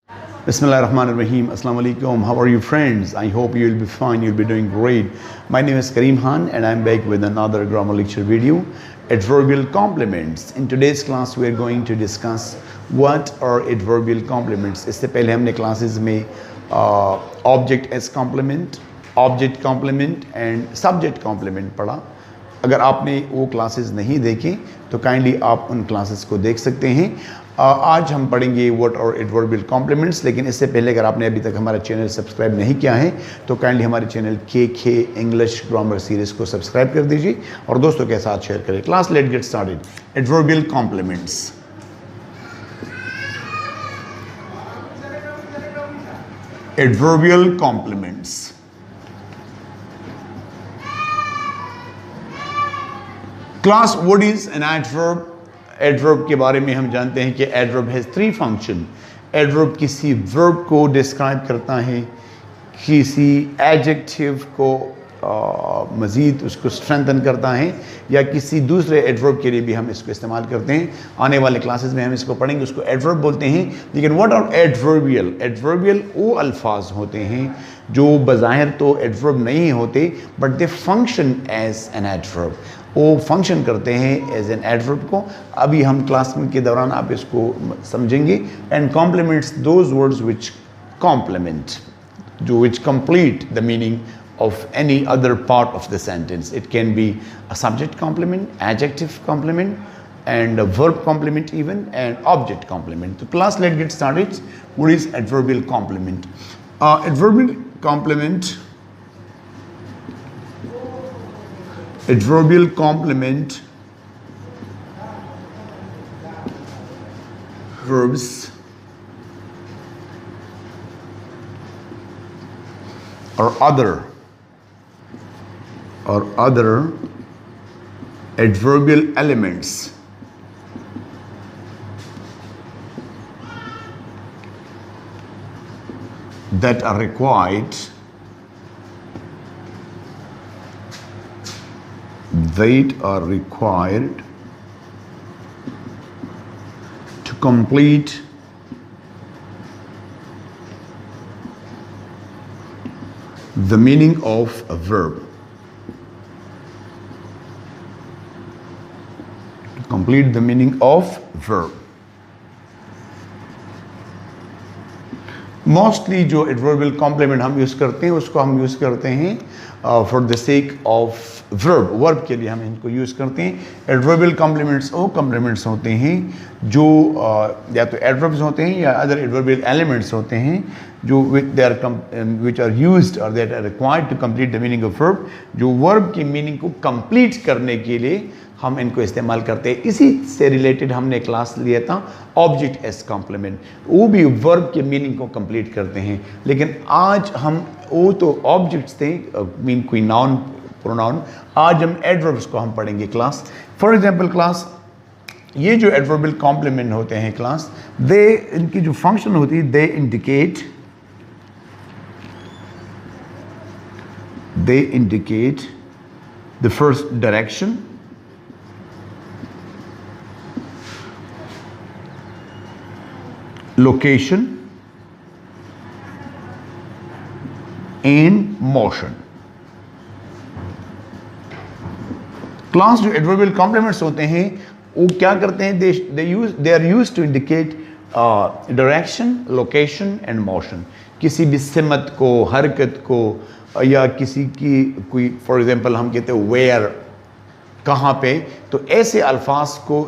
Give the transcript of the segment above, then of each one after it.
Bismillahirrahmanirrahim. Assalamu alaikum. How are you, friends? I hope you'll be fine. You'll be doing great. My name is Kareem Khan and I'm back with another grammar lecture video, adverbial complements. In today's class, we're going to discuss what are adverbial complements. इससे पहले हमने classes में object as complement, object complement and subject complement पढ़ा. अगर आपने वो classes नहीं देखे तो काइंडली आप उन क्लासेस को देख सकते हैं. आज हम पढ़ेंगे व्हाट आर एडवर्बियल कॉम्प्लीमेंट्स. लेकिन इससे पहले अगर आपने अभी तक हमारा चैनल सब्सक्राइब नहीं किया है तो काइंडली हमारे चैनल के इंग्लिश ग्रामर सीरीज़ को सब्सक्राइब कर दीजिए और दोस्तों के साथ शेयर करें. Class let get started. Adverbial complements. Adverbial complements. Class what is an adverb. Adverb के बारे में हम जानते हैं कि adverb has three function. Adverb किसी वर्ब को डिस्क्राइब करता है, किसी एडजेक्टिव को मज़ीद उसको स्ट्रेंथन करता है, या किसी दूसरे एडवर्ब के लिए भी हम इसको इस्तेमाल करते हैं. आने वाले क्लासेस में हम इसको पढ़ेंगे. उसको एडवर्ब बोलते हैं. लेकिन व्हाट आर एडवर्बियल. एडवर्बियल वो अल्फाज होते हैं जो बज़ाहिर तो एडवर्ब नहीं होते but they function as an adverb. वो फंक्शन करते हैं एज एन एडवर्ब को. अभी हम क्लास के दौरान आप इसको समझेंगे. And complements those words which complement, जो which complete the meaning of any other part of the sentence. It can be a subject complement, adjective complement, and a verb complement even, and object complement. So class, let's get started. What is adverbial complement? Adverbial complement. Adverbial complement verbs or other adverbial elements that are required to complete the meaning of a verb. Complete the meaning of verb. Mostly जो adverbial complement हम use करते हैं उसको हम use करते हैं for the sake of verb के लिए हम इनको यूज़ करते हैं. एडवर्बियल कॉम्प्लीमेंट्स वो कॉम्प्लीमेंट्स होते हैं जो या तो एडवर्ब्स होते हैं या अदर एडवर्बियल एलिमेंट्स होते हैं जो विच आर यूज्ड और that are required to complete the meaning of verb. जो वर्ब की मीनिंग को कंप्लीट करने के लिए हम इनको इस्तेमाल करते हैं. इसी से रिलेटेड हमने क्लास लिया था ऑब्जेक्ट एज कॉम्प्लीमेंट. वो भी वर्ब के मीनिंग को कंप्लीट करते हैं. लेकिन आज हम वो तो ऑब्जेक्ट्स थे, मीन कोई नाउन प्रोनाउन. आज हम एडवर्ब्स को हम पढ़ेंगे क्लास. फॉर एग्जांपल क्लास, ये जो एडवर्बियल कॉम्प्लीमेंट होते हैं क्लास, दे इनकी जो फंक्शन होती है, they indicate the first direction, location and motion. Class जो एडवर्बियल कॉम्प्लीमेंट्स होते हैं वो क्या करते हैं? They are used to indicate direction, location and motion. किसी भी सिमत को, हरकत को, या किसी की कोई फॉर एग्जांपल हम कहते हैं वेयर, कहाँ पे, तो ऐसे अल्फाज को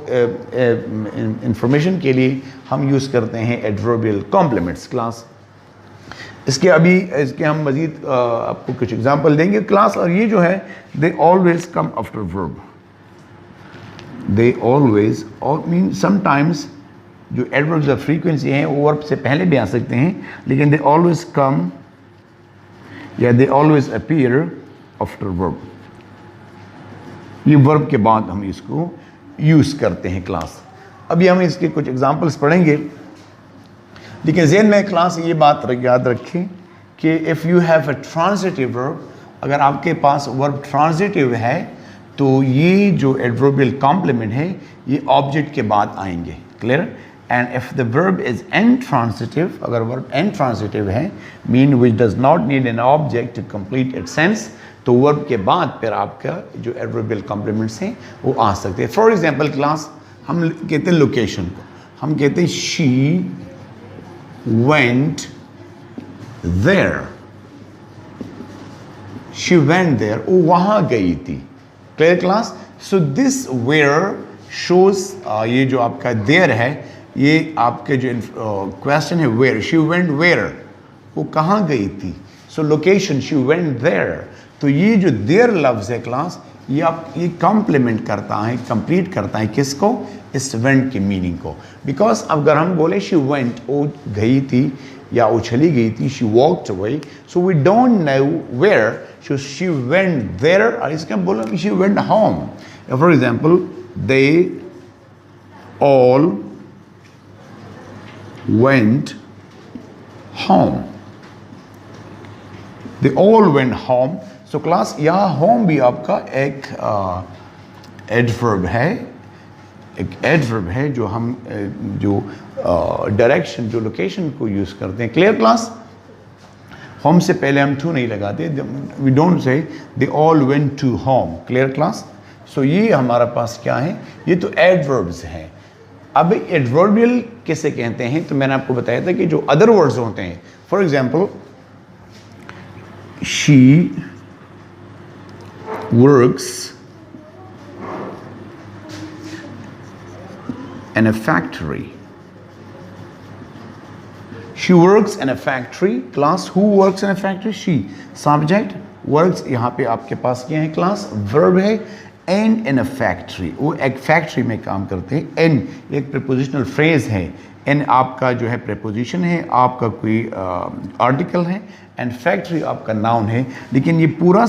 इंफॉर्मेशन के लिए हम यूज़ करते हैं एडवर्बियल कॉम्प्लीमेंट्स. क्लास इसके हम मज़ीद आपको कुछ एग्जांपल देंगे क्लास. और ये जो है they always come after verb. They always और मीन समटाइम्स जो एडवर्ब्स ऑफ फ्रीक्वेंसी हैं वो वर्ब से पहले भी आ सकते हैं, लेकिन दे ऑलवेज कम या they always appear after verb. ये वर्ब के बाद हम इसको यूज़ करते हैं क्लास. अभी हम इसके कुछ एग्जांपल्स पढ़ेंगे. लेकिन ज़हन में क्लास ये बात याद रखें कि if you have a transitive verb, अगर आपके पास वर्ब ट्रांजिटिव है तो ये जो एडवर्बियल कॉम्प्लीमेंट है ये ऑब्जेक्ट के बाद आएंगे. Clear? and if the verb is intransitive, अगर verb intransitive है, mean which does not need an object to complete its sense, तो verb के बाद फिर आपका जो adverbial complements हैं वो आ सकते हैं. For example क्लास हम कहते हैं location को, हम कहते हैं she went there. She went there. वो वहाँ गई थी. Clear class? So this where shows ये जो आपका there है, ये आपके जो question है where. She went where? वो कहाँ गई थी? So location, she went there. तो ये जो there लफ्ज़ है क्लास, ये कॉम्प्लीमेंट करता है, कंप्लीट करता है किसको? इस went के मीनिंग को. बिकॉज अगर हम बोले she went, वो गई थी या वो चली गई थी, she walked away, so we don't know where, so she went there, और इसका बोला she went home. For example, they all went home. They all went home. So class यहाँ home भी आपका एक adverb है, एक adverb है जो हम जो डायरेक्शन जो लोकेशन को यूज करते हैं. Clear class? होम से पहले हम टू नहीं लगाते, we don't say they all went to home. Clear class? So ये हमारा पास क्या है? ये तो एडवर्ब्स हैं. अब एडवर्बियल किसे कहते हैं? तो मैंने आपको बताया था कि जो अदर वर्ड्स होते हैं, for example she works in a factory. She works in a factory. Class, who works in a factory? She. Subject, works, यहाँ पे आपके पास क्या है क्लास? Verb है. And in a factory. वो एक फैक्ट्री में काम करते हैं. In एक prepositional phrase है. In आपका जो है preposition है, आपका कोई article है, and factory आपका noun है. लेकिन ये पूरा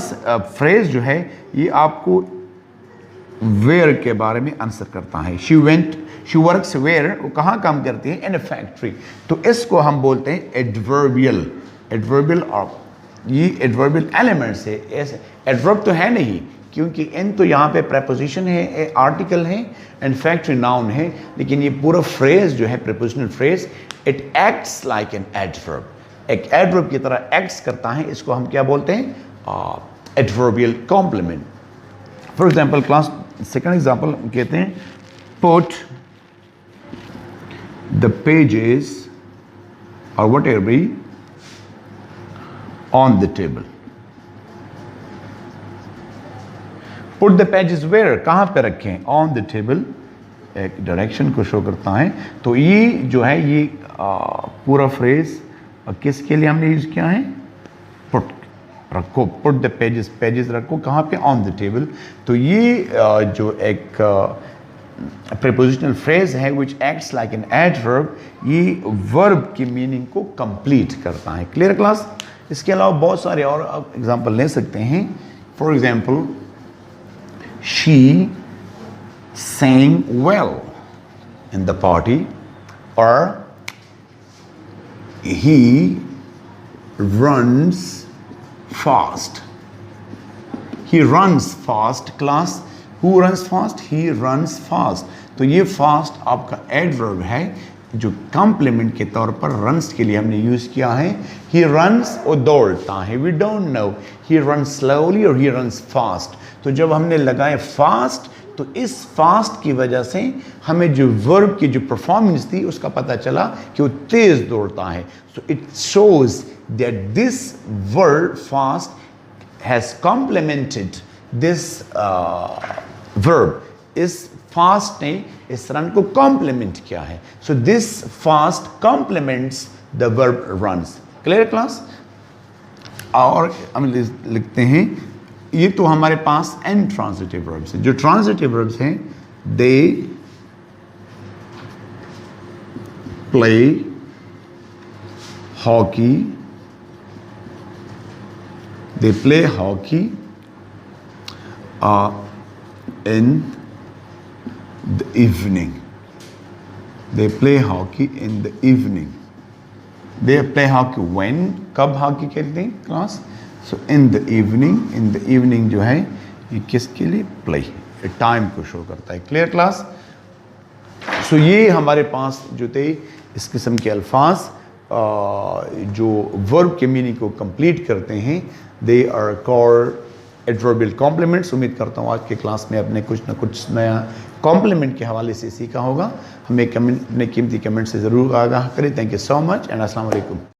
phrase जो है, ये आपको where के बारे में आंसर करता है. She works where, वो कहाँ काम करती है? In a factory. तो इसको हम बोलते हैं adverbial और ये adverbial elements है. ऐसे adverb तो है नहीं, क्योंकि in तो यहाँ पे preposition है, article है, and factory noun है. लेकिन ये पूरा phrase जो है prepositional phrase, it acts like an adverb. एक adverb की तरह acts करता है. इसको हम क्या बोलते हैं? Adverbial complement. For example, class second example कहते हैं put the pages or whatever be on the table. Put the pages where? कहाँ पे रखें? On the table. एक डायरेक्शन को शो करता है. तो ये जो है ये पूरा फ्रेज किसके लिए हमने यूज किया है? Put रखो. Put the pages रखो कहाँ पे? On the table. तो ये जो एक prepositional phrase है which acts like an adverb, ये verb की meaning को complete करता है. Clear class? इसके अलावा बहुत सारे और एग्जाम्पल ले सकते हैं. For example, she sang well in the party, or he runs fast. He runs fast. Class, who runs fast? He runs fast. तो ये fast आपका adverb है जो complement के तौर पर runs के लिए हमने यूज किया है. He runs वो दौड़ता है. We don't know he runs slowly or he runs fast. तो जब हमने लगाए fast, तो इस fast की वजह से हमें जो verb की जो performance थी उसका पता चला कि वो तेज दौड़ता है. So it shows that this verb fast has complemented this verb. इस fast ने इस run को complement किया है. So this fast complements the verb runs. Clear class? और हम लिखते हैं, ये तो हमारे पास intransitive verbs हैं. जो transitive verbs हैं, they play hockey. They play hockey in the evening. They play hockey in the evening. They play hockey when? कब hockey खेलते हैं class? So in the evening जो है ये किसके लिए? Play. टाइम को शो करता है. Clear class? सो ये हमारे पास जो थे इस किस्म के अल्फाज जो वर्ब के मीनिंग को कंप्लीट करते हैं, they are called adverbial complements. उम्मीद करता हूँ आज के क्लास में आपने कुछ ना कुछ नया कॉम्प्लीमेंट के हवाले से सीखा होगा। हमें अपने कीमती कमेंट से ज़रूर आगाह करें। Thank you so much and अस्सलाम वालेकुम।